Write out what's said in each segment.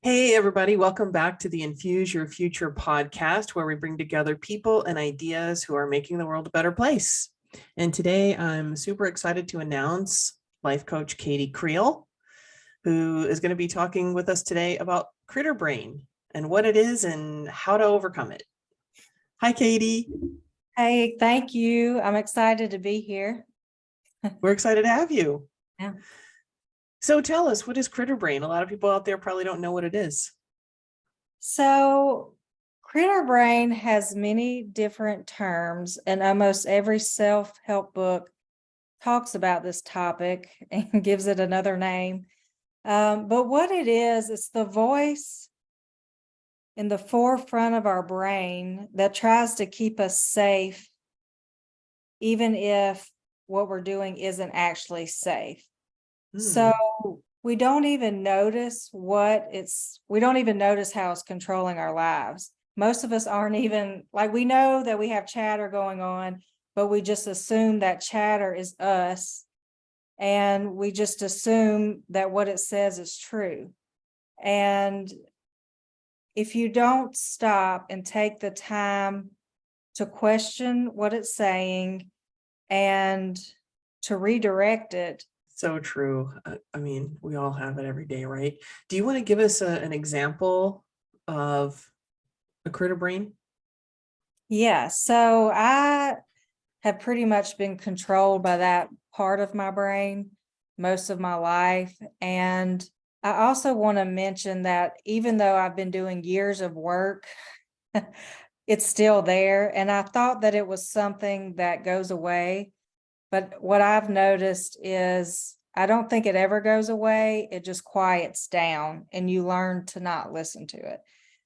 Hey, everybody, welcome back to the Infuse Your Future podcast, where we bring together people and ideas who are making the world a better place. And today I'm super excited to announce life coach Katie Creel, who is going to be talking with us today about critter brain and what it is and how to overcome it. Hi, Katie. Hey, thank you. I'm excited to be here. We're excited to have you. Yeah. So tell us, what is critter brain? A lot of people out there probably don't know what it is. So, critter brain has many different terms, and almost every self-help book talks about this topic and gives it another name. But what it is, it's the voice in the forefront of our brain that tries to keep us safe, even if what we're doing isn't actually safe. So we don't even notice we don't even notice how it's controlling our lives. Most of us aren't even like, we know that we have chatter going on, but we just assume that chatter is us. And we just assume that what it says is true. And if you don't stop and take the time to question what it's saying and to redirect it. So true. I mean, we all have it every day, right? Do you want to give us an example of a critter brain? Yeah, so I have pretty much been controlled by that part of my brain most of my life. And I also want to mention that even though I've been doing years of work, it's still there. And I thought that it was something that goes away. But what I've noticed is I don't think it ever goes away. It just quiets down and you learn to not listen to it.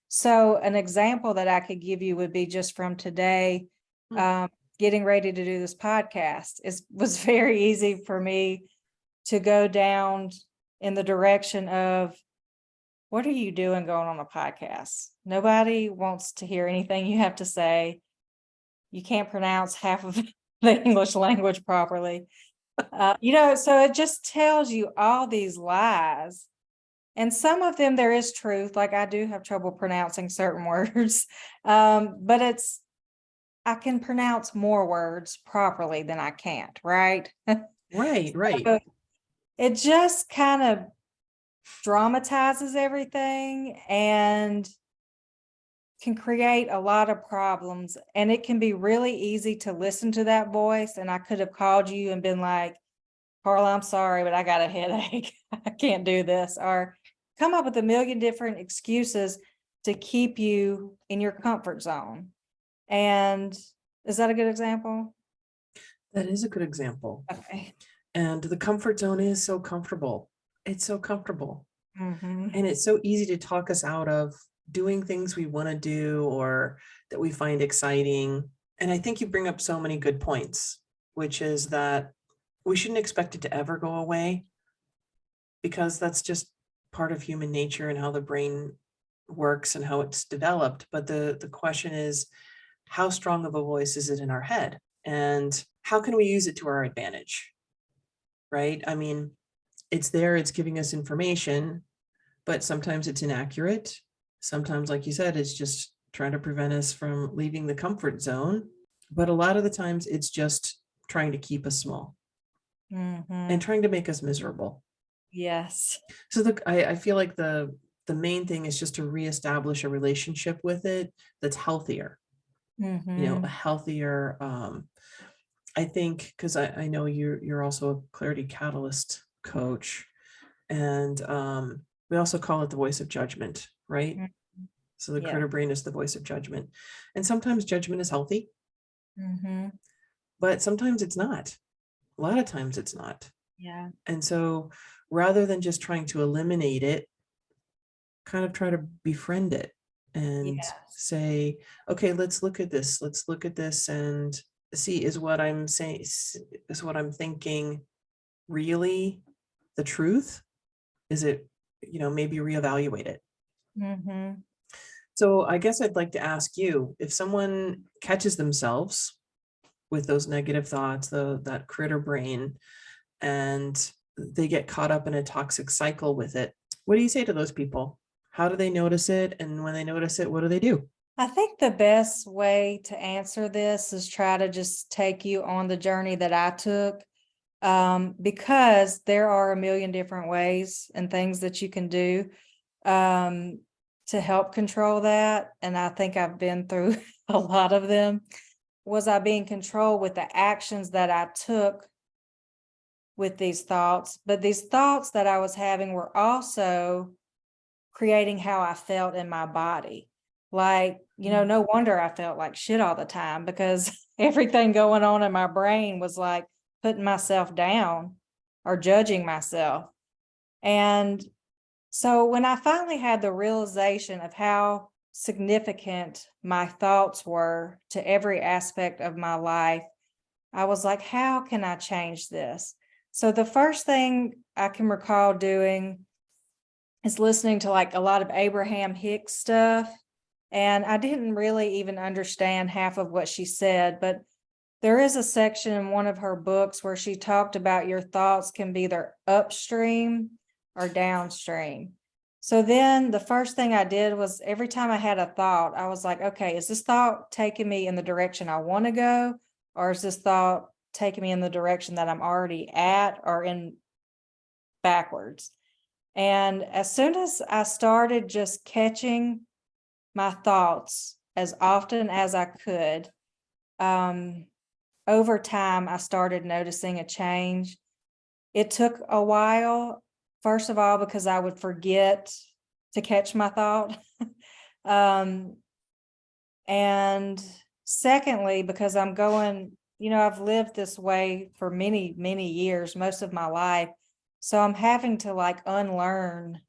So an example that I could give you would be just from today, getting ready to do this podcast. It was very easy for me to go down in the direction of, what are you doing going on a podcast? Nobody wants to hear anything you have to say. You can't pronounce half of the English language properly. So it just tells you all these lies. And some of them there is truth, like I do have trouble pronouncing certain words, but I can pronounce more words properly than I can't, right? Right. So it just kind of dramatizes everything and can create a lot of problems. And it can be really easy to listen to that voice. And I could have called you and been like, Carla, I'm sorry, but I got a headache. I can't do this. Or come up with a million different excuses to keep you in your comfort zone. And is that a good example? That is a good example. Okay. And the comfort zone is so comfortable. It's so comfortable. Mm-hmm. And it's so easy to talk us out of doing things we want to do or that we find exciting. And I think you bring up so many good points, which is that we shouldn't expect it to ever go away, because that's just part of human nature and how the brain works and how it's developed. But the question is, how strong of a voice is it in our head? And how can we use it to our advantage? Right? I mean, it's there, it's giving us information, but sometimes it's inaccurate. Sometimes, like you said, it's just trying to prevent us from leaving the comfort zone. But a lot of the times it's just trying to keep us small and trying to make us miserable. Yes. So I feel like the main thing is just to reestablish a relationship with it that's healthier, a healthier, I think, because I know you're also a clarity catalyst coach, and we also call it the voice of judgment, right? So the critter brain is the voice of judgment. And sometimes judgment is healthy, but sometimes it's not. A lot of times it's not. Yeah. And so rather than just trying to eliminate it, kind of try to befriend it and say, okay, let's look at this. Let's look at this and see, is what I'm saying, is what I'm thinking really the truth? Is it, maybe reevaluate it. So I guess I'd like to ask you, if someone catches themselves with those negative thoughts, that critter brain, and they get caught up in a toxic cycle with it, what do you say to those people? How do they notice it? And when they notice it, what do they do? I think the best way to answer this is try to just take you on the journey that I took. Because there are a million different ways and things that you can do to help control that. And I think I've been through a lot of them. Was I being controlled with the actions that I took with these thoughts? But these thoughts that I was having were also creating how I felt in my body. Like, no wonder I felt like shit all the time, because everything going on in my brain was like putting myself down or judging myself. And so when I finally had the realization of how significant my thoughts were to every aspect of my life, I was like, how can I change this? So the first thing I can recall doing is listening to like a lot of Abraham Hicks stuff. And I didn't really even understand half of what she said, but there is a section in one of her books where she talked about your thoughts can be either upstream or downstream. So then the first thing I did was every time I had a thought, I was like, okay, is this thought taking me in the direction I want to go? Or is this thought taking me in the direction that I'm already at or in backwards? And as soon as I started just catching my thoughts as often as I could, over time, I started noticing a change. It took a while, first of all, because I would forget to catch my thought. um, and secondly, because I'm going, I've lived this way for many, many years, most of my life. So I'm having to like unlearn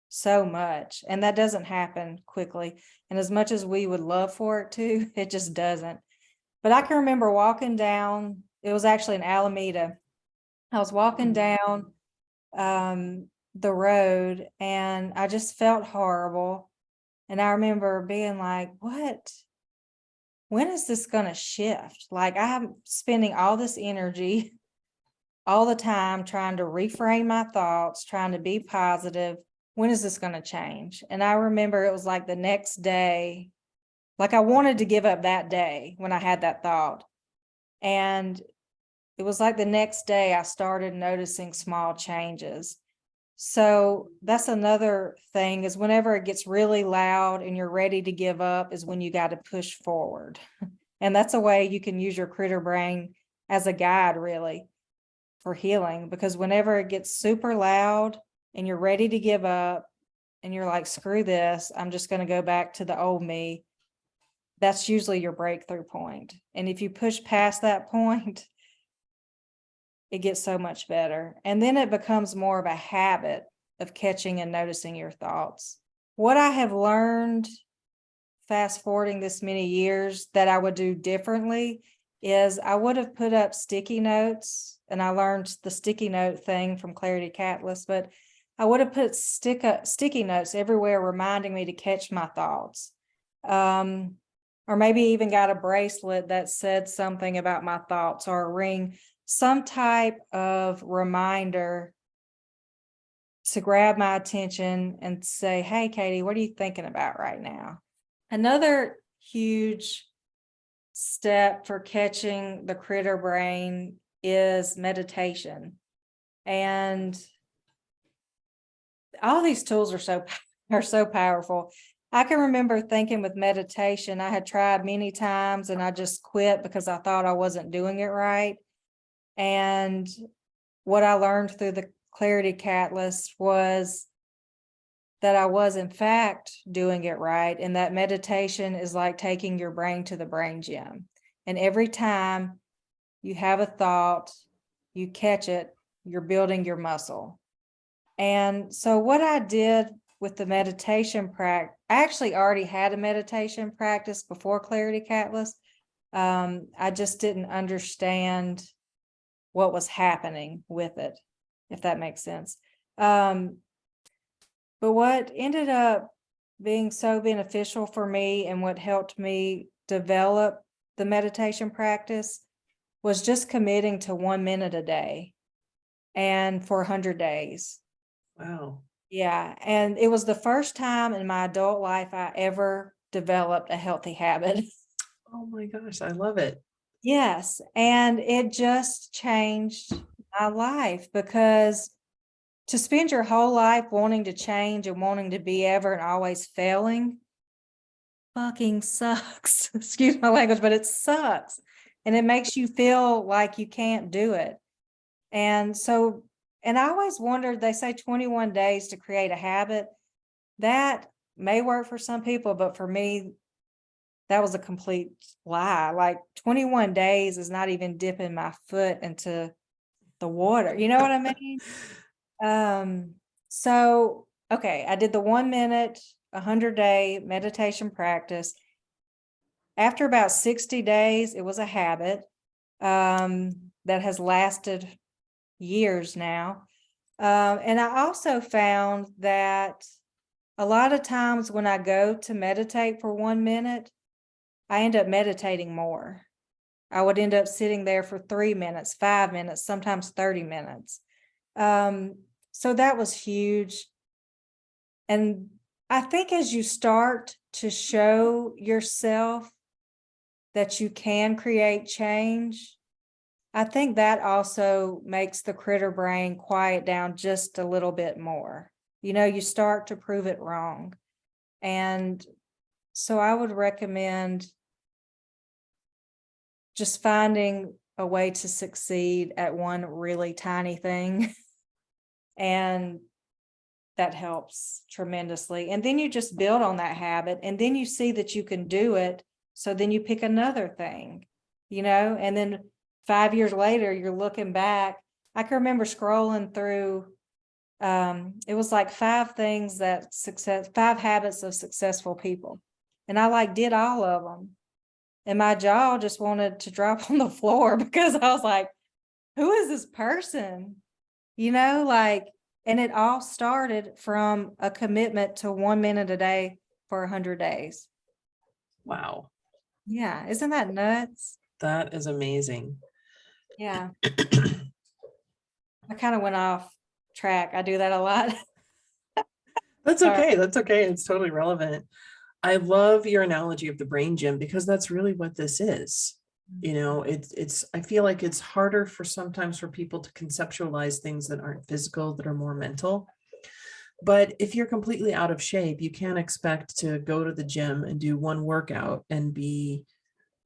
so much, and that doesn't happen quickly. And as much as we would love for it to, it just doesn't. But I can remember walking down, it was actually in Alameda. I was walking down the road and I just felt horrible. And I remember being like, when is this gonna shift? Like, I'm spending all this energy all the time trying to reframe my thoughts, trying to be positive. When is this gonna change? And I remember it was like the next day, like I wanted to give up that day when I had that thought. And it was like the next day I started noticing small changes. So that's another thing, is whenever it gets really loud and you're ready to give up is when you got to push forward. And that's a way you can use your critter brain as a guide, really, for healing, because whenever it gets super loud and you're ready to give up and you're like, screw this, I'm just going to go back to the old me, that's usually your breakthrough point. And if you push past that point, it gets so much better. And then it becomes more of a habit of catching and noticing your thoughts. What I have learned, fast forwarding this many years, that I would do differently is I would have put up sticky notes, and I learned the sticky note thing from Clarity Catalyst, but I would have put sticky notes everywhere reminding me to catch my thoughts. Or maybe even got a bracelet that said something about my thoughts, or a ring, some type of reminder to grab my attention and say, hey, Katie, what are you thinking about right now? Another huge step for catching the critter brain is meditation. And all these tools are so powerful. I can remember thinking with meditation, I had tried many times and I just quit because I thought I wasn't doing it right. And what I learned through the Clarity Catalyst was that I was in fact doing it right. And that meditation is like taking your brain to the brain gym. And every time you have a thought, you catch it, you're building your muscle. And so what I did with the meditation practice, I actually already had a meditation practice before Clarity Catalyst. I just didn't understand what was happening with it, if that makes sense. But what ended up being so beneficial for me and what helped me develop the meditation practice was just committing to 1 minute a day, and for 100 days. Wow. Yeah, and it was the first time in my adult life I ever developed a healthy habit. Oh my gosh, I love it. Yes, and it just changed my life because to spend your whole life wanting to change and wanting to be ever and always failing fucking sucks. Excuse my language, but it sucks. And it makes you feel like you can't do it. And so, and I always wondered, they say 21 days to create a habit. That may work for some people, but for me, that was a complete lie. Like 21 days is not even dipping my foot into the water. You know what I mean? Um, so okay, I did the 1 minute, 100-day meditation practice. After about 60 days, it was a habit that has lasted years now. And I also found that a lot of times when I go to meditate for 1 minute, I end up meditating more. I would end up sitting there for 3 minutes, 5 minutes, sometimes 30 minutes. So that was huge. And I think as you start to show yourself that you can create change, I think that also makes the critter brain quiet down just a little bit more. You know, you start to prove it wrong. And so I would recommend just finding a way to succeed at one really tiny thing. And that helps tremendously. And then you just build on that habit and then you see that you can do it. So then you pick another thing, you know, and then 5 years later, you're looking back. I can remember scrolling through, it was like 5 habits of successful people. And I like did all of them. And my jaw just wanted to drop on the floor because I was like, who is this person? You know, like, and it all started from a commitment to 1 minute a day for 100 days. Wow, Yeah. Isn't that nuts? that is amazing. Yeah. I kind of went off track. I do that a lot. That's Sorry. okay. That's okay. It's totally relevant. I love your analogy of the brain gym because that's really what this is. You know, it's I feel like it's harder for sometimes for people to conceptualize things that aren't physical, that are more mental. But if you're completely out of shape, you can't expect to go to the gym and do one workout and be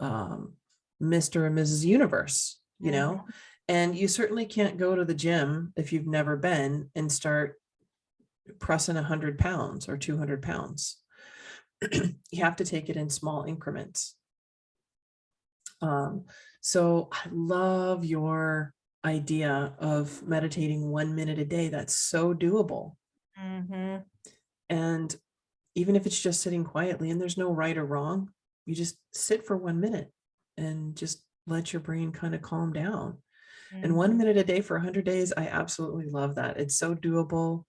Mr. and Mrs. Universe, you Mhm. know? And you certainly can't go to the gym if you've never been and start pressing 100 pounds or 200 pounds. You have to take it in small increments. Um, so I love your idea of meditating 1 minute a day. That's so doable. Mhm. And even if it's just sitting quietly and there's no right or wrong, you just sit for 1 minute and just let your brain kind of calm down. And one Mhm. minute a day for 100 days, I absolutely love that. It's so doable.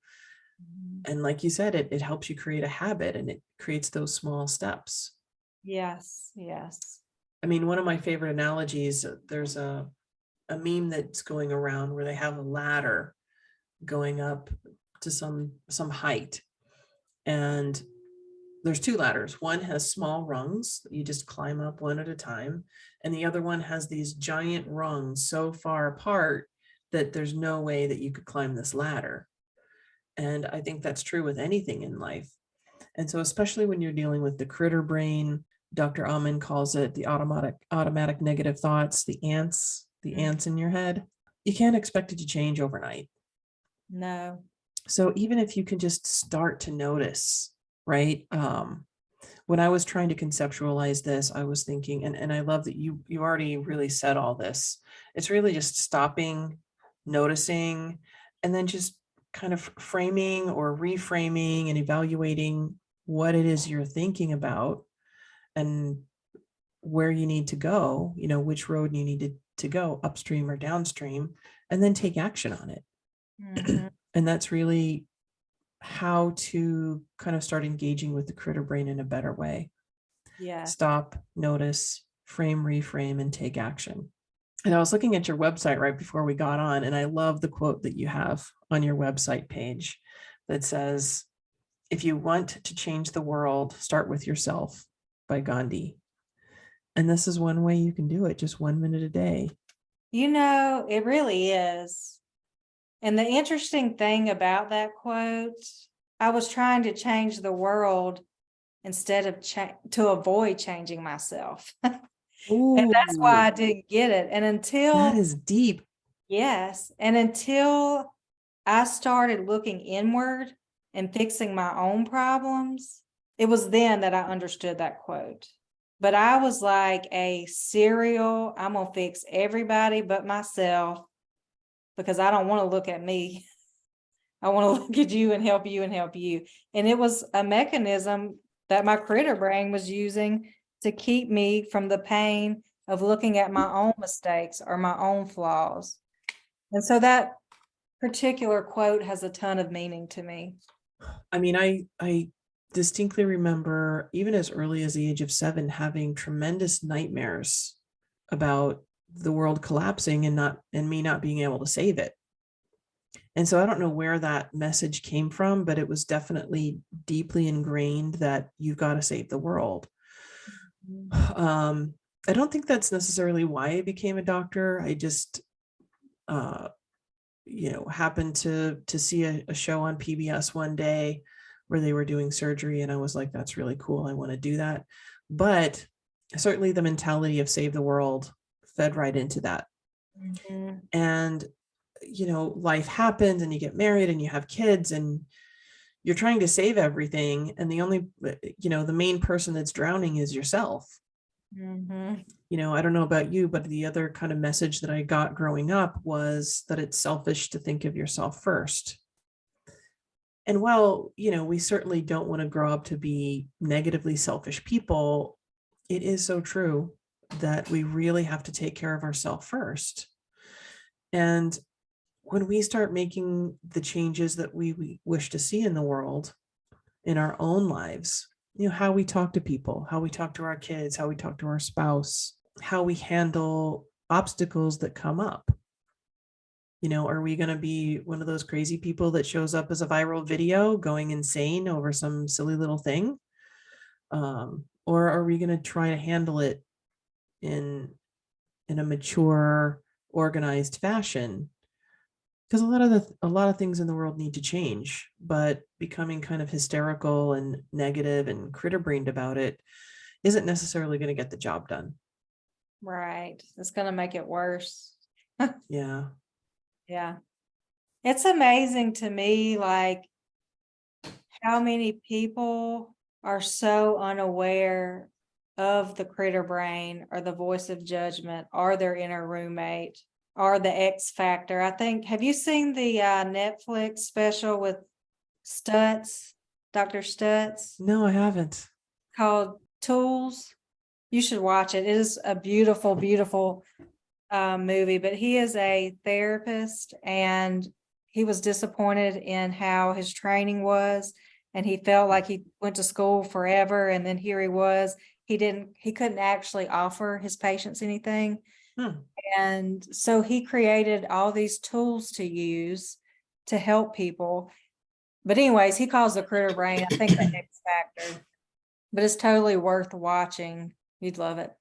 Mhm. And like you said, it helps you create a habit and it creates those small steps. Yes. Yes. I mean, one of my favorite analogies, there's a meme that's going around where they have a ladder going up to some height. And there's two ladders. One has small rungs that you just climb up one at a time. And the other one has these giant rungs so far apart that there's no way that you could climb this ladder. And I think that's true with anything in life. And so, especially when you're dealing with the critter brain, Dr. Amen calls it the automatic negative thoughts, the Mhm. ants in your head. You can't expect it to change overnight. No. So even if you can just start to notice, right? When I was trying to conceptualize this, I was thinking, and I love that you already really said all this. It's really just stopping, noticing, and then just kind of framing or reframing and evaluating what it is you're thinking about and where you need to go, you know, which road you need to go upstream or downstream, and then take action on it. Mhm. And that's really how to kind of start engaging with the critter brain in a better way. Yeah. Stop, notice, frame, reframe, and take action. And I was looking at your website right before we got on, and I love the quote that you have on your website page that says, if you want to change the world, start with yourself, by Gandhi. And this is one way you can do it, just 1 minute a day. It really is. And the interesting thing about that quote, I was trying to change the world instead of to avoid changing myself. And that's why Ooh, I didn't get it. And that until, is deep. yes, and until I started looking inward and fixing my own problems, it was then that I understood that quote. But I was like a serial, I'm gonna fix everybody but myself because I don't want to look at me. I want to look at you and help you and help you. And it was a mechanism that my critter brain was using to keep me from the pain of looking at my own mistakes or my own flaws. And so that particular quote has a ton of meaning to me. I mean, I distinctly remember, even as early as the age of 7, having tremendous nightmares about the world collapsing and me not being able to save it. And so I don't know where that message came from, but it was definitely deeply ingrained that you've got to save the world. I don't think that's necessarily why I became a doctor. I just uh, happened to see a show on PBS one day where they were doing surgery, and I was like, that's really cool, I want to do that. But certainly the mentality of save the world fed right into that. Mhm. And life happens and you get married and you have kids and you're trying to save everything, and the only the main person that's drowning is yourself. Mhm. I don't know about you, but the other kind of message that I got growing up was that it's selfish to think of yourself first. And while, we certainly don't want to grow up to be negatively selfish people, it is so true that we really have to take care of ourselves first. And when we start making the changes that we wish to see in the world, in our own lives, how we talk to people, how we talk to our kids, how we talk to our spouse, how we handle obstacles that come up. Are we going to be one of those crazy people that shows up as a viral video going insane over some silly little thing? Or are we going to try to handle it in a mature, organized fashion? Because a lot of things in the world need to change, but becoming kind of hysterical and negative and critter-brained about it isn't necessarily going to get the job done. Right. It's going to make it worse. Yeah. Yeah. It's amazing to me, like how many people are so unaware of the critter brain or the voice of judgment or their inner roommate or the X factor. I think, have you seen the Netflix special with Stutz, Dr. Stutz, No, I haven't. called Tools? You should watch it. It is a beautiful, beautiful movie, but he is a therapist and he was disappointed in how his training was. And he felt like he went to school forever. And then here he was, he couldn't actually offer his patients anything. Hmm. And so he created all these tools to use to help people. But anyways, he calls the critter brain, I think, the X factor, but it's totally worth watching. You'd love it.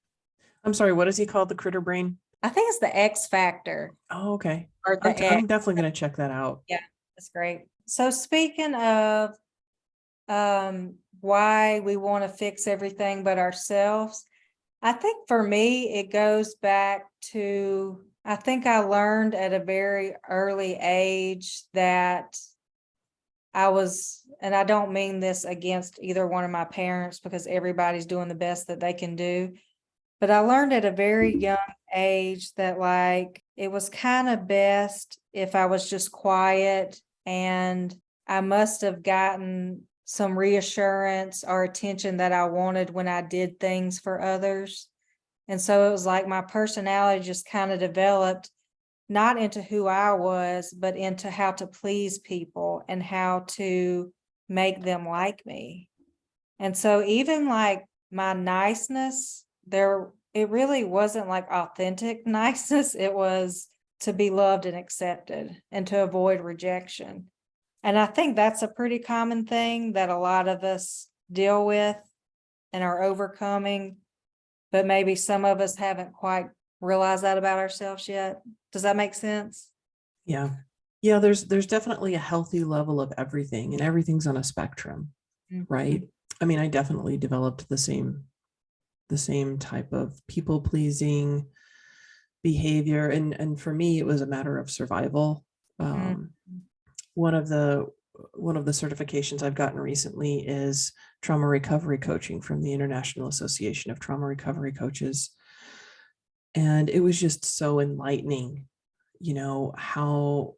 I'm sorry, what is he called? The critter brain? I think it's the X factor Oh, okay. or the X. I'm definitely going to check that out. Yeah, that's great. So speaking of why we want to fix everything but ourselves, I think for me it goes back to, I think I learned at a very early age that and I don't mean this against either one of my parents because everybody's doing the best that they can do, but I learned at a very young age that like it was kind of best if I was just quiet, and I must have gotten some reassurance or attention that I wanted when I did things for others. And so it was like my personality just kind of developed not into who I was, but into how to please people and how to make them like me. And so even like my niceness, it really wasn't like authentic niceness. It was to be loved and accepted and to avoid rejection. And I think that's a pretty common thing that a lot of us deal with and are overcoming, but maybe some of us haven't quite realized that about ourselves yet. Does that make sense? Yeah. Yeah, there's definitely a healthy level of everything, and everything's on a spectrum, Mhm. right? I mean, I definitely developed the same type of people pleasing behavior, and for me it was a matter of survival. Mhm. One of the one of the certifications I've gotten recently is trauma recovery coaching from the International Association of Trauma Recovery Coaches. And it was just so enlightening, you know, how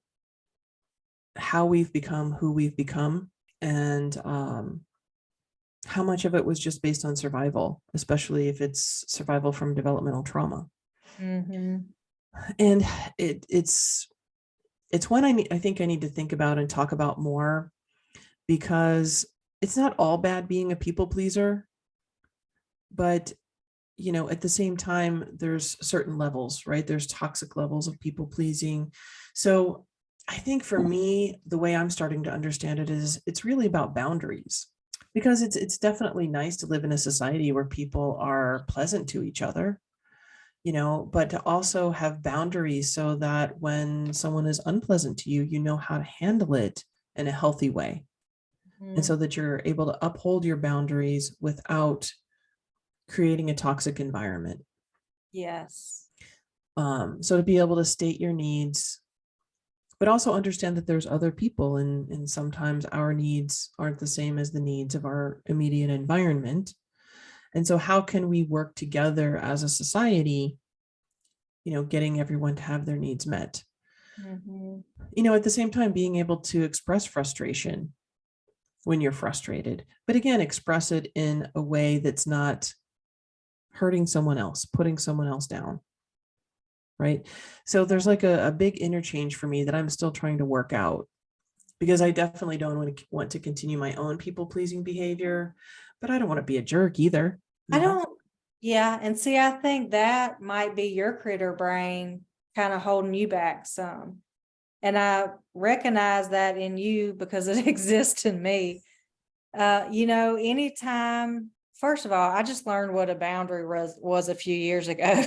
we've become who we've become, and how much of it was just based on survival, especially if it's survival from developmental trauma. Mhm. And it's one I think I need to think about and talk about more, because it's not all bad being a people pleaser, but you know, at the same time, there's certain levels, right? There's toxic levels of people pleasing. So I think for me, the way I'm starting to understand it is it's really about boundaries, because it's definitely nice to live in a society where people are pleasant to each other, you know, but to also have boundaries so that when someone is unpleasant to you, you know how to handle it in a healthy way. And so Mhm. that you're able to uphold your boundaries without creating a toxic environment. Yes. So to be able to state your needs, but also understand that there's other people, and sometimes our needs aren't the same as the needs of our immediate environment. And so how can we work together as a society, you know, getting everyone to have their needs met? Mhm. You know, at the same time, being able to express frustration when you're frustrated, but again, express it in a way that's not hurting someone else, putting someone else down. Right. So there's like a big interchange for me that I'm still trying to work out, because I definitely don't want to continue my own people pleasing behavior, but I don't want to be a jerk either, I you know? don't, yeah, and see, I think that might be your critter brain kind of holding you back some. And I recognize that in you because it exists in me. Anytime, first of all, I just learned what a boundary was a few years ago.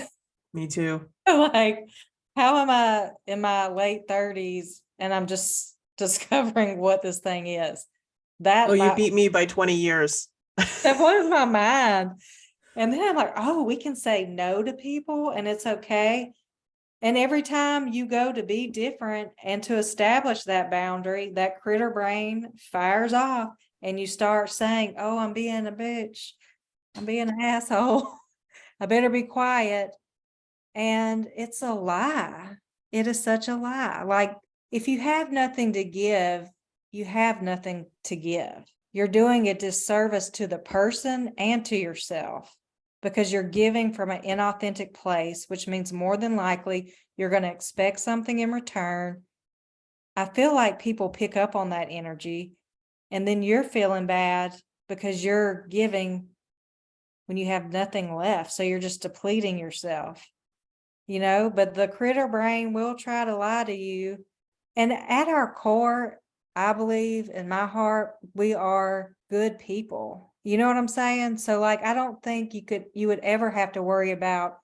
Me too. Like, how am I in my late 30s and I'm just discovering what this thing is? Oh, That you my beat me by 20 years. that blows my mind. And then I'm like, oh, we can say no to people and it's okay. And every time you go to be different and to establish that boundary, that critter brain fires off and you start saying, oh, I'm being a bitch. I'm being an asshole. I better be quiet. And it's a lie. It is such a lie. Like, if you have nothing to give, you have nothing to give. You're doing a disservice to the person and to yourself because you're giving from an inauthentic place, which means more than likely you're going to expect something in return. I feel like people pick up on that energy, and then you're feeling bad because you're giving when you have nothing left. So you're just depleting yourself. But the critter brain will try to lie to you. And at our core, I believe in my heart, we are good people. You know what I'm saying? So, like, I don't think you would ever have to worry about,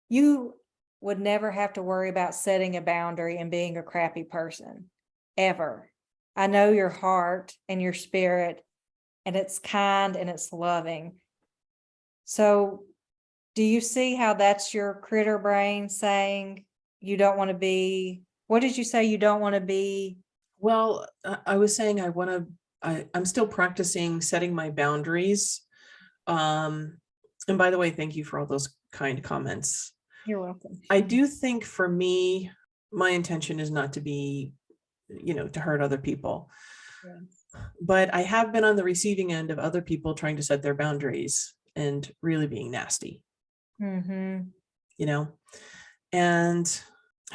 you would never have to worry about setting a boundary and being a crappy person ever. I know your heart and your spirit, and it's kind and it's loving. So, do you see how that's your critter brain saying you don't want to be, what did you say you don't want to be? Well, I was saying I'm still practicing setting my boundaries. Um, and by the way, thank you for all those kind comments. You're welcome. I do think for me, my intention is not to be, you know, to hurt other people. Yes. But I have been on the receiving end of other people trying to set their boundaries and really being nasty, Mm-hmm. you know? And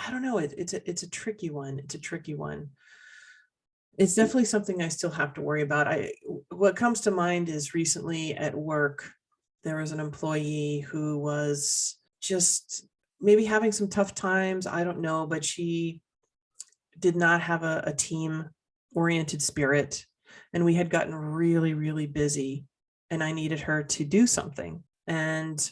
I don't know, it's a tricky one. It's a tricky one. It's definitely something I still have to worry about. What comes to mind is recently at work, there was an employee who was just maybe having some tough times. I don't know, but she did not have a team oriented spirit, and we had gotten really, really busy, and I needed her to do something, and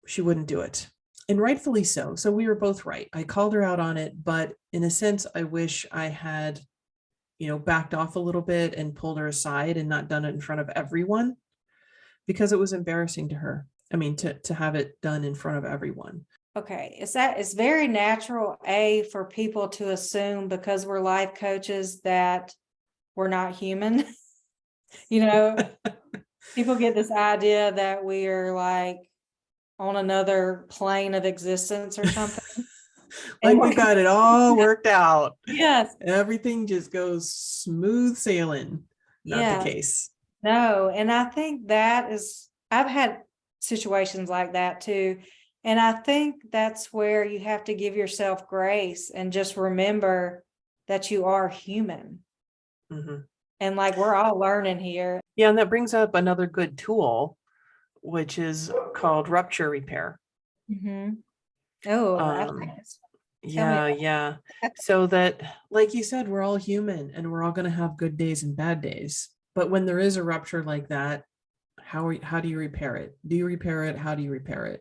she wouldn't do it. And rightfully so. So we were both right. I called her out on it, but in a sense, I wish I had, backed off a little bit and pulled her aside and not done it in front of everyone, because it was embarrassing to her. I mean, to have it done in front of everyone. Okay, it's very natural, for people to assume because we're life coaches that we're not human. People get this idea that we are like on another plane of existence or something. Like we got it all worked out. Yes, Everything just goes smooth sailing. Not the yeah, case. no, and I think I've had situations like that too. And I think that's where you have to give yourself grace and just remember that you are human. Mhm. And like we're all learning here. Yeah, and that brings up another good tool, which is called rupture repair. Oh, I think Um, tell me. yeah. So that, like you said, we're all human and we're all going to have good days and bad days. But when there is a rupture like that, how do you repair it? Do you repair it? How do you repair it?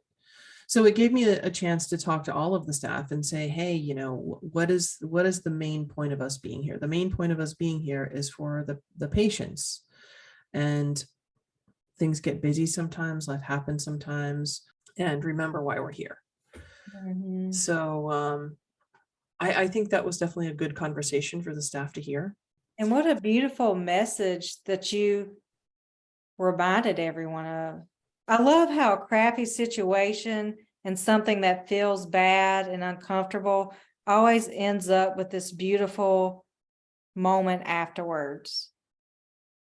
So it gave me a chance to talk to all of the staff and say, hey, what is the main point of us being here? The main point of us being here is for the patients. And things get busy sometimes, life happens sometimes, and remember why we're here. Mhm. So I think that was definitely a good conversation for the staff to hear. And what a beautiful message that you reminded everyone of. I love how a crappy situation and something that feels bad and uncomfortable always ends up with this beautiful moment afterwards.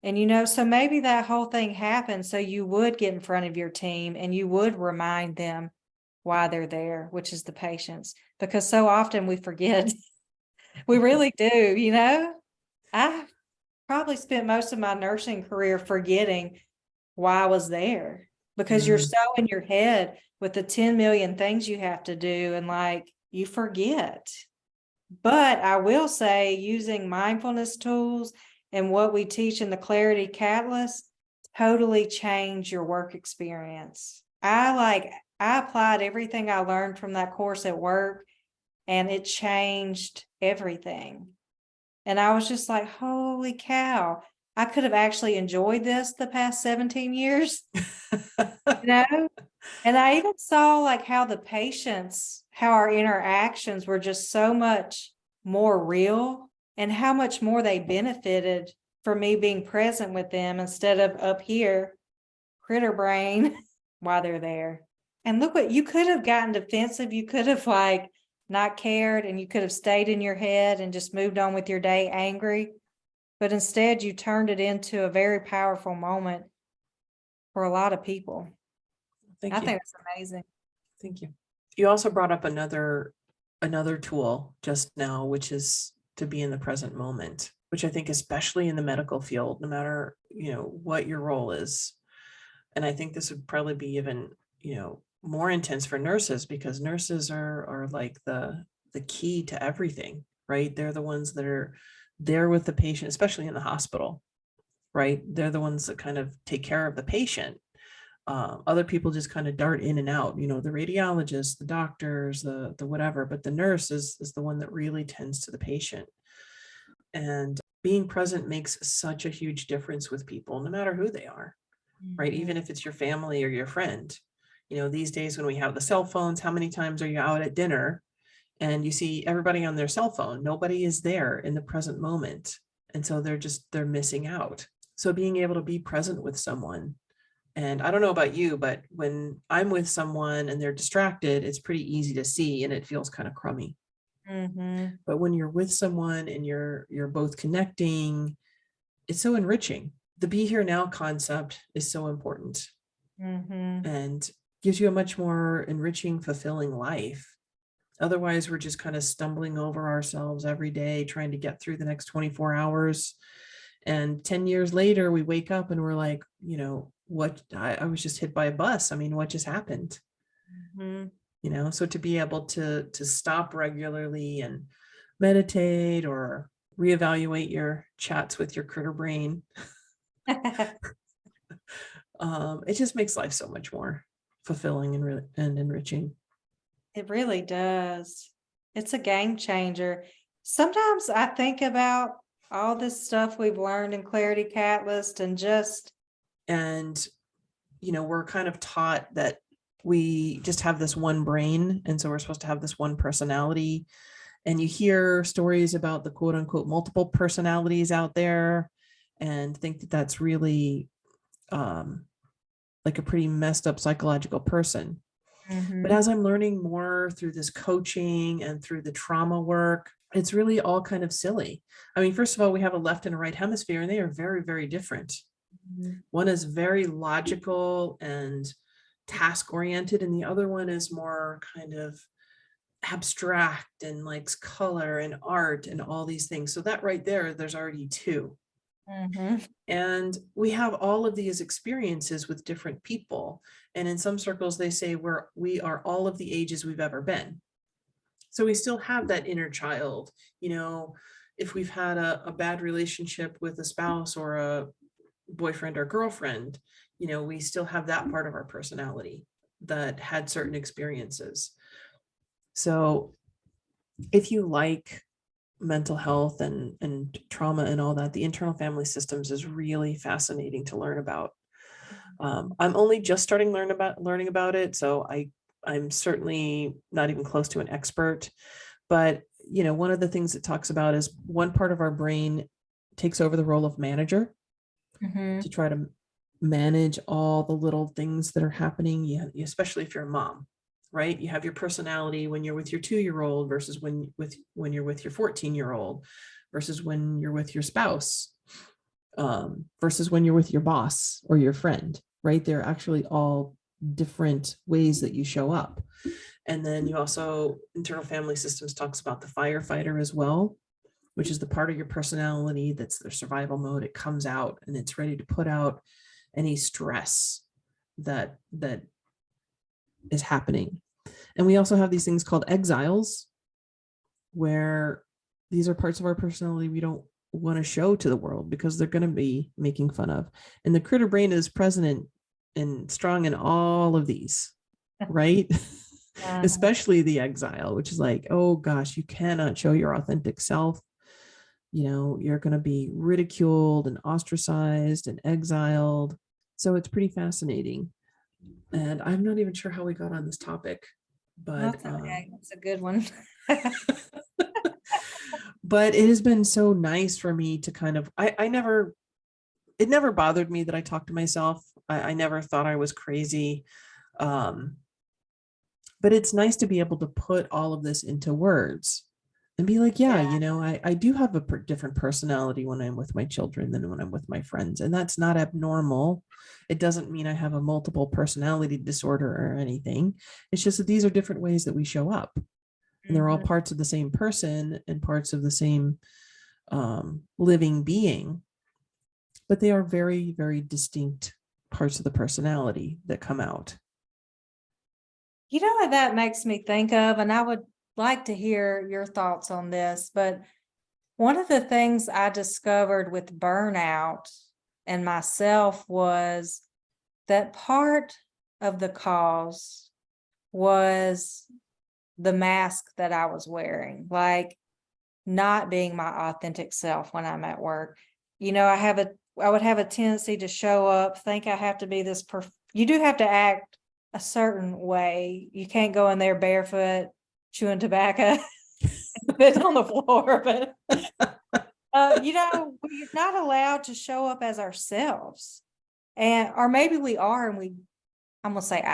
And so maybe that whole thing happened so you would get in front of your team and you would remind them why they're there, which is the patients, because so often we forget. We really do. I probably spent most of my nursing career forgetting why I was there because you're Mhm. so in your head with the 10 million things you have to do and like you forget. But I will say using mindfulness tools and what we teach in the Clarity Catalyst totally change your work experience. I applied everything I learned from that course at work and it changed everything. And I was just like, holy cow, I could have actually enjoyed this the past 17 years, you know? And I even saw like how our interactions were just so much more real and how much more they benefited from me being present with them instead of up here, critter brain, while they're there. And look what you could have gotten defensive. You could have like not cared and you could have stayed in your head and just moved on with your day angry. But instead, you turned it into a very powerful moment for a lot of people. I Thank you. think that's amazing. Thank you. You also brought up another tool just now, which is to be in the present moment, which I think especially in the medical field, no matter, what your role is. And I think this would probably be even, more intense for nurses, because nurses are like the key to everything, right? They're the ones that are there with the patient, especially in the hospital, right? They're the ones that kind of take care of the patient. Other people just kind of dart in and out, the radiologists, the doctors, the whatever, but the nurse is the one that really tends to the patient. And being present makes such a huge difference with people, no matter who they are, right? Even if it's your family or your friend. These days when we have the cell phones, how many times are you out at dinner and you see everybody on their cell phone? Nobody is there in the present moment. And so they're missing out. So being able to be present with someone. And I don't know about you, but when I'm with someone and they're distracted, it's pretty easy to see and it feels kind of crummy. Mm-hmm. But when you're with someone and you're both connecting, it's so enriching. The be here now concept is so important Mm-hmm. and gives you a much more enriching, fulfilling life. Otherwise, we're just kind of stumbling over ourselves every day, trying to get through the next 24 hours. And 10 years later, we wake up and we're like, what? I was just hit by a bus. I mean, what just happened? Mm-hmm. So to be able to stop regularly and meditate or reevaluate your chats with your critter brain. It just makes life so much more fulfilling and enriching. It really does. It's a game changer. Sometimes I think about all this stuff we've learned in Clarity Catalyst and just, And, we're kind of taught that we just have this one brain. And so we're supposed to have this one personality. And you hear stories about the quote unquote multiple personalities out there and think that that's really like a pretty messed up psychological person. But as I'm learning more through this coaching and through the trauma work, it's really all kind of silly. I mean, first of all, we have a left and a right hemisphere, and they are very, very different. One is very logical and task oriented, and the other one is more kind of abstract and likes color and art and all these things. So that right there's already two. And we have all of these experiences with different people. And in some circles, they say we are all of the ages we've ever been. So we still have that inner child. If we've had a bad relationship with a spouse or a boyfriend or girlfriend, we still have that part of our personality that had certain experiences. So if you like mental health and trauma and all that, the internal family systems is really fascinating to learn about. I'm only just starting learning about it, so I'm certainly not even close to an expert. But one of the things it talks about is one part of our brain takes over the role of manager to try to manage all the little things that are happening. Especially if you're a mom, right? You have your personality when you're with your 2-year-old versus when you're with your 14-year-old versus when you're with your spouse, versus when you're with your boss or your friend, right? They're actually all different ways that you show up. And then you also, internal family systems talks about the firefighter as well, which is the part of your personality that's their survival mode. It comes out and it's ready to put out any stress that is happening. And we also have these things called exiles, where these are parts of our personality we don't want to show to the world because they're going to be making fun of. And the critter brain is present and strong in all of these, right? Especially the exile, which is like, oh gosh, you cannot show your authentic self. You're going to be ridiculed and ostracized and exiled. So it's pretty fascinating. And I'm not even sure how we got on this topic, but that's a good one. but it has been so nice for me to kind of, it never bothered me that I talked to myself. I never thought I was crazy. But it's nice to be able to put all of this into words and be like, I do have a different personality when I'm with my children than when I'm with my friends. And that's not abnormal. It doesn't mean I have a multiple personality disorder or anything. It's just that these are different ways that we show up. And they're all parts of the same person and parts of the same living being. But they are very, very distinct parts of the personality that come out. You know what that makes me think of, and I would like to hear your thoughts on this, but one of the things I discovered with burnout and myself was that part of the cause was the mask that I was wearing, like not being my authentic self when I'm at work. I would have a tendency to show up, think I have to be this you do have to act a certain way. You can't go in there barefoot, chewing tobacco, spit on the floor, but we're not allowed to show up as ourselves. Or maybe we are, and I'm gonna say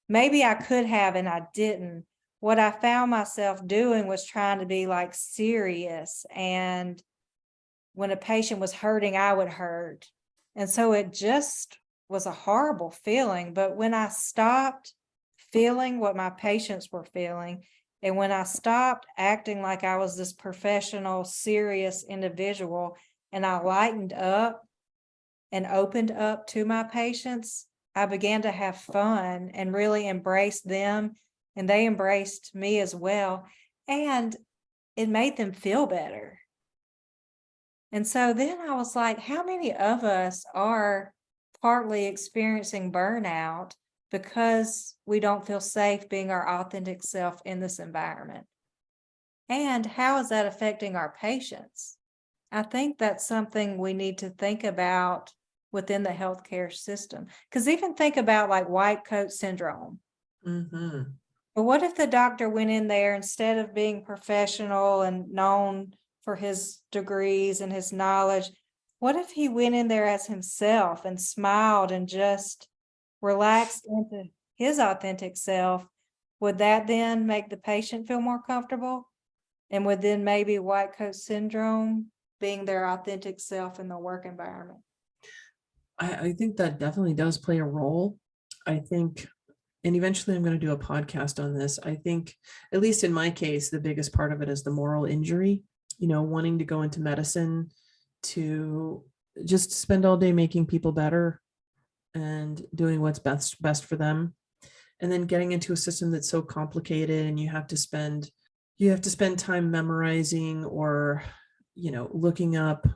maybe I could have and I didn't. What I found myself doing was trying to be like serious, and when a patient was hurting, I would hurt. And so it just was a horrible feeling. But when I stopped feeling what my patients were feeling, and when I stopped acting like I was this professional, serious individual, and I lightened up and opened up to my patients, I began to have fun and really embrace them, and they embraced me as well. And it made them feel better. And so then I was like, how many of us are partly experiencing burnout because we don't feel safe being our authentic self in this environment? And how is that affecting our patients? I think that's something we need to think about within the healthcare system. Because even think about like white coat syndrome. Mhm. But what if the doctor went in there instead of being professional and known for his degrees and his knowledge? What if he went in there as himself and smiled and just relaxed into his authentic self? Would that then make the patient feel more comfortable? And would then maybe white coat syndrome being their authentic self in the work environment? I think that definitely does play a role. I think, and eventually I'm going to do a podcast on this. I think, at least in my case, the biggest part of it is the moral injury, wanting to go into medicine to just spend all day making people better and doing what's best for them. And then getting into a system that's so complicated and you have to spend time memorizing or, looking up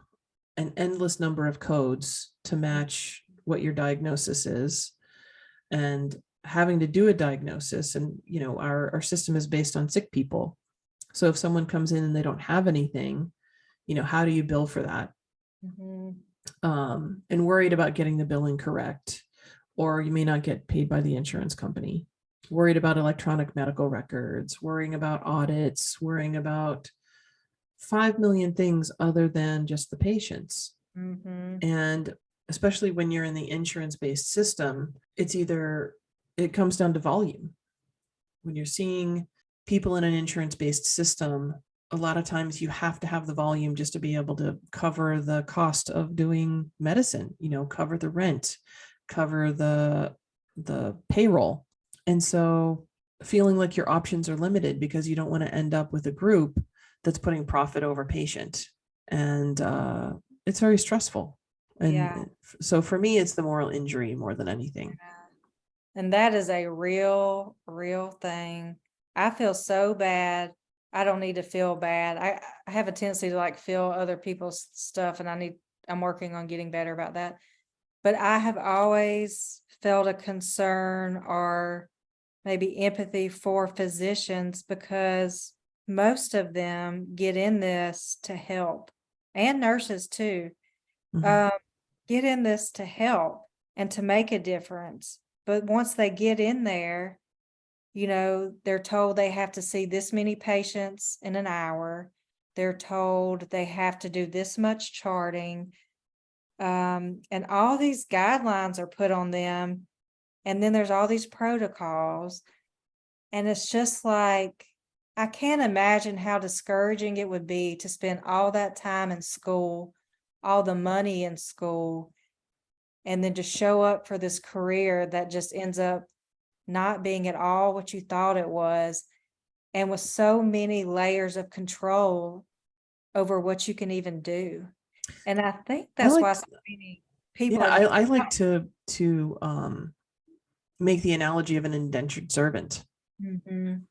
an endless number of codes to match what your diagnosis is, and having to do a diagnosis. And our system is based on sick people, so if someone comes in and they don't have anything, how do you bill for that? Mhm. And worried about getting the billing correct, or you may not get paid by the insurance company, worried about electronic medical records, worrying about audits, worrying about 5 million things other than just the patients. Mhm. And especially when you're in the insurance-based system, it comes down to volume. When you're seeing people in an insurance-based system, a lot of times you have to have the volume just to be able to cover the cost of doing medicine, cover the rent, cover the payroll. And so feeling like your options are limited because you don't want to end up with a group that's putting profit over patient. And it's very stressful. Yeah. And so for me, it's the moral injury more than anything. And that is a real, real thing. I feel so bad. I don't need to feel bad. I have a tendency to like feel other people's stuff, and I'm working on getting better about that. But I have always felt a concern or maybe empathy for physicians because most of them get in this to help, and nurses too. Mhm. Um, get in this to help and to make a difference. But once they get in there, they're told they have to see this many patients in an hour. They're told they have to do this much charting. And all these guidelines are put on them. And then there's all these protocols. And it's just like, I can't imagine how discouraging it would be to spend all that time in school, all the money in school, and then to show up for this career that just ends up not being at all what you thought it was, and with so many layers of control over what you can even do. And I think I that's like, why so many people yeah, are I like to make the analogy of an indentured servant. Mhm,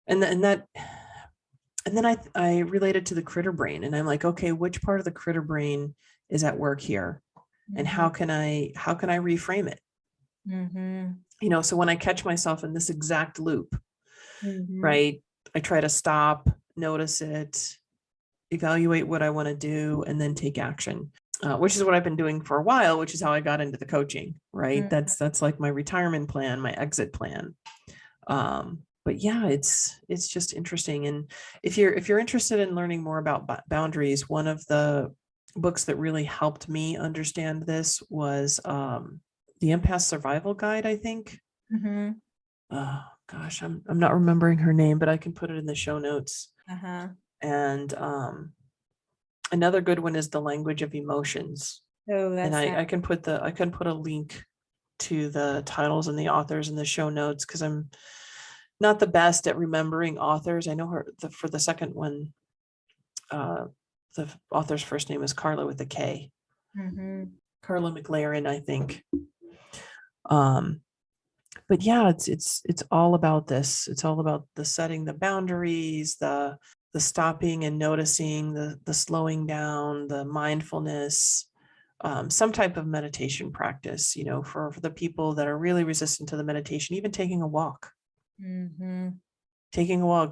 And then I relate it to the critter brain, and I'm like, okay, which part of the critter brain is at work here? And how mhm, can I reframe it? mhm, So when I catch myself in this exact loop, mhm, right, I try to stop, notice it, evaluate what I want to do, and then take action. Which is what I've been doing for a while, which is how I got into the coaching, right? mhm. That's like my retirement plan, my exit plan. But yeah, it's just interesting. And if you're interested in learning more about boundaries, one of the books that really helped me understand this was the Empath Survival Guide, I think. Mhm. Oh gosh, I'm not remembering her name, but I can put it in the show notes. Uh-huh. And another good one is The Language of Emotions. Oh, And that's I can put a link to the titles and the authors in the show notes, because I'm not the best at remembering authors. I know for the second one, uh, the author's first name is Carla with a K. Mhm. Carla McLaren, I think. Um, but yeah, it's all about this. It's all about the setting the boundaries, the the stopping and noticing, the slowing down, the mindfulness, some type of meditation practice, for the people that are really resistant to the meditation, even taking a walk, Mhm.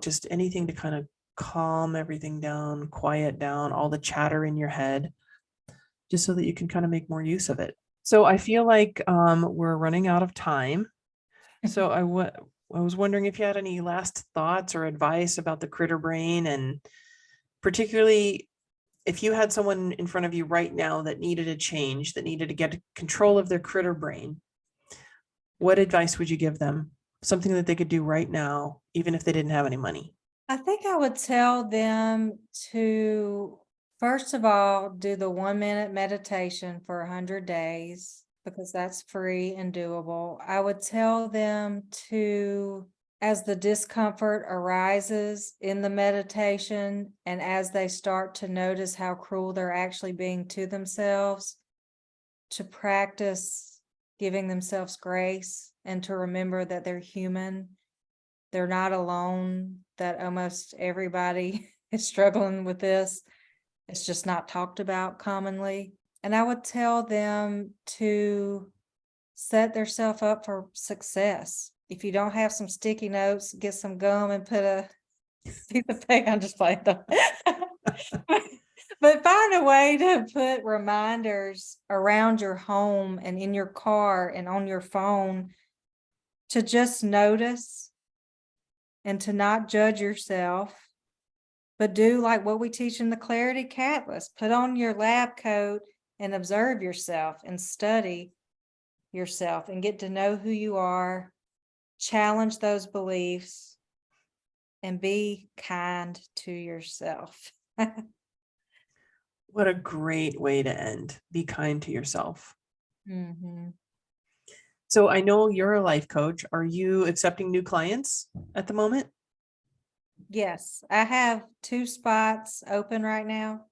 just anything to kind of calm everything down, quiet down all the chatter in your head, just so that you can kind of make more use of it. So I feel like we're running out of time. So I was wondering if you had any last thoughts or advice about the critter brain, and particularly if you had someone in front of you right now that needed a change, that needed to get control of their critter brain, what advice would you give them? Something that they could do right now, even if they didn't have any money. I think I would tell them to, first of all, do the 1 minute meditation for 100 days because that's free and doable. I would tell them to, as the discomfort arises in the meditation and as they start to notice how cruel they're actually being to themselves, to practice giving themselves grace and to remember that they're human. They're not alone, that almost everybody is struggling with this. It's just not talked about commonly. And I would tell them to set themselves up for success. If you don't have some sticky notes, get some gum and put a piece of paper. I'm just playing though. But find a way to put reminders around your home and in your car and on your phone to just notice and to not judge yourself, but do like what we teach in the Clarity Catalyst. Put on your lab coat and observe yourself and study yourself and get to know who you are, challenge those beliefs, and be kind to yourself. What a great way to end. Be kind to yourself. Mhm. So I know you're a life coach. Are you accepting new clients at the moment? Yes, I have 2 spots open right now.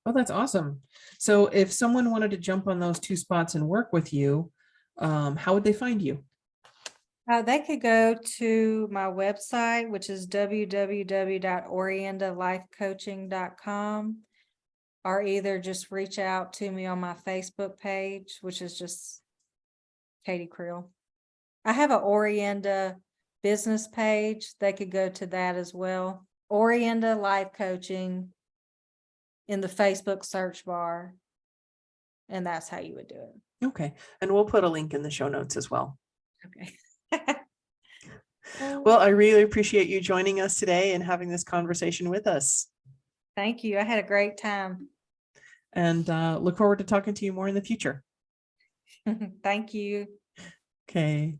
Oh, that's awesome. So if someone wanted to jump on those 2 spots and work with you, how would they find you? They could go to my website, which is www.oriendalifecoaching.com, or either just reach out to me on my Facebook page, which is just Katie Creel. I have an Orienda business page. They could go to that as well. Orienda Life Coaching in the Facebook search bar. And that's how you would do it. Okay. And we'll put a link in the show notes as well. Okay. Well, I really appreciate you joining us today and having this conversation with us. Thank you. I had a great time. And look forward to talking to you more in the future. Thank you. Okay. Bye.